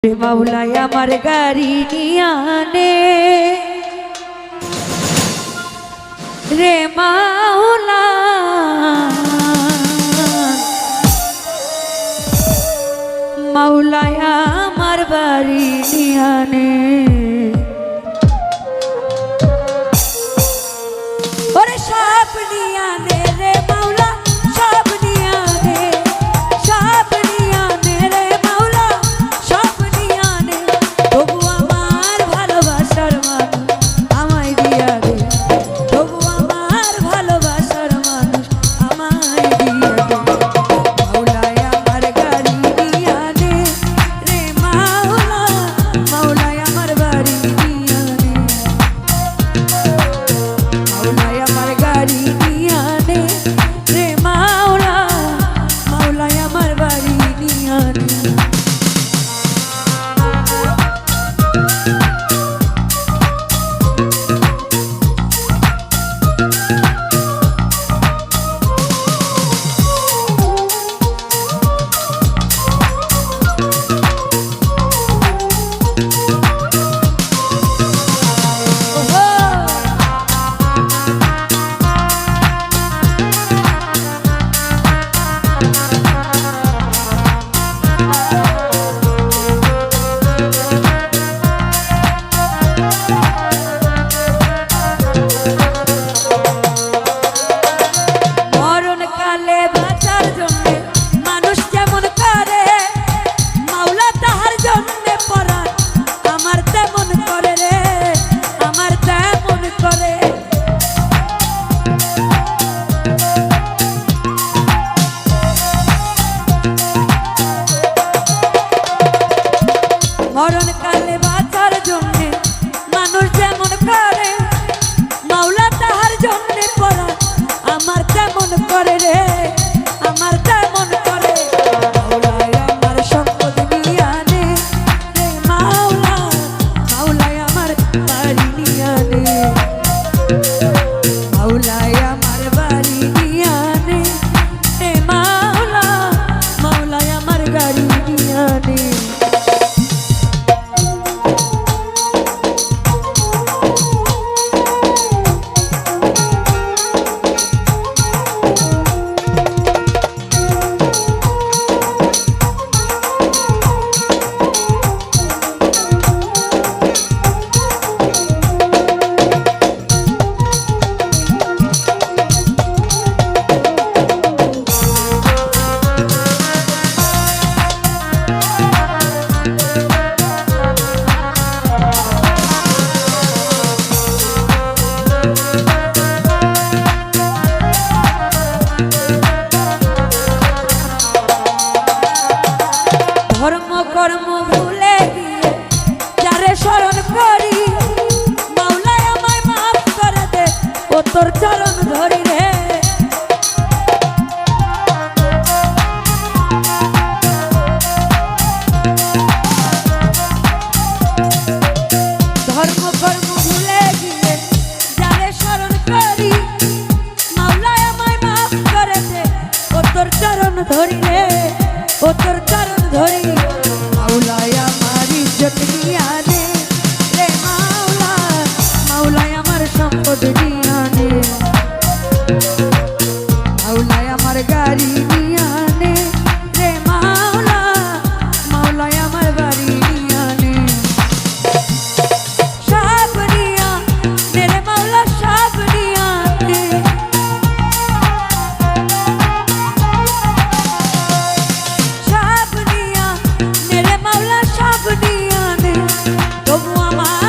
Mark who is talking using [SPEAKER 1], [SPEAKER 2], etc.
[SPEAKER 1] রে মাওলাই আমার গাড়ি নিয়ানে রে মাওলা মাওলাই আমার বাড়ি নিয়ানে ওরে সব নিয়ানে রে মাওলা সব নিয়ানে সব নিয়ানে রে মাওলা সব নিয়ানে তবু আমার ভালোবাসার মানুষ আমায় দিয়া দে তবু আমার ভালোবাসার মানুষ আমায় দিয়া দে মাওলাই আমার গাড়ি নিয়ানে রে মাওলা মাওলাই আমার বাড়ি নিয়ানে মাওলাই আমার গাড়ি নিয়ানে রে মাওলা মাওলাই আমার বাড়ি নিয়ানে মরণকালে বাঁচার জন্যে মানুষ যেমন করে মাওলা তাহার জন্যে পরাণ আমার তেমন করে রে আমার তেমন করে মাওলাই আমার সম্পদ নিয়ে আনে রে মাওলা মাওলাই আমার বাড়ি নিয়ে আনে মাওলাই আমার বাড়ি নিয়ে আনে রে মাওলা মাওলাই আমার গাড়ি নিয়ে আনে ধর্ম কর্ম ভুলে গিয়ে যারে স্মরণ করি মাওলাই আমায় মাফ করে দে ও তোর চরণ ধরি রে ধর্ম কর্ম ভুলে গিয়ে যারে স্মরণ করি মাওলাই আমায় মাফ করে দে ও তোর চরণ ধরি রে ও তোর চরণ ধরি মাওলাই আমার ইজ্জত নিয়ে আনে রে মাওলা মাওলাই আমার সম্পদ নিয়ে আনে মাওলাই আমার গাড়ি নিয়ে আনে রে মাওলা মাওলাই আমার বাড়ি নিয়ে আনে সব নিয়ে আনে রে মাওলা সব নিয়ে আনে সব নিয়ে আনে রে মাওলা সব নিয়ে আনে তবু আমার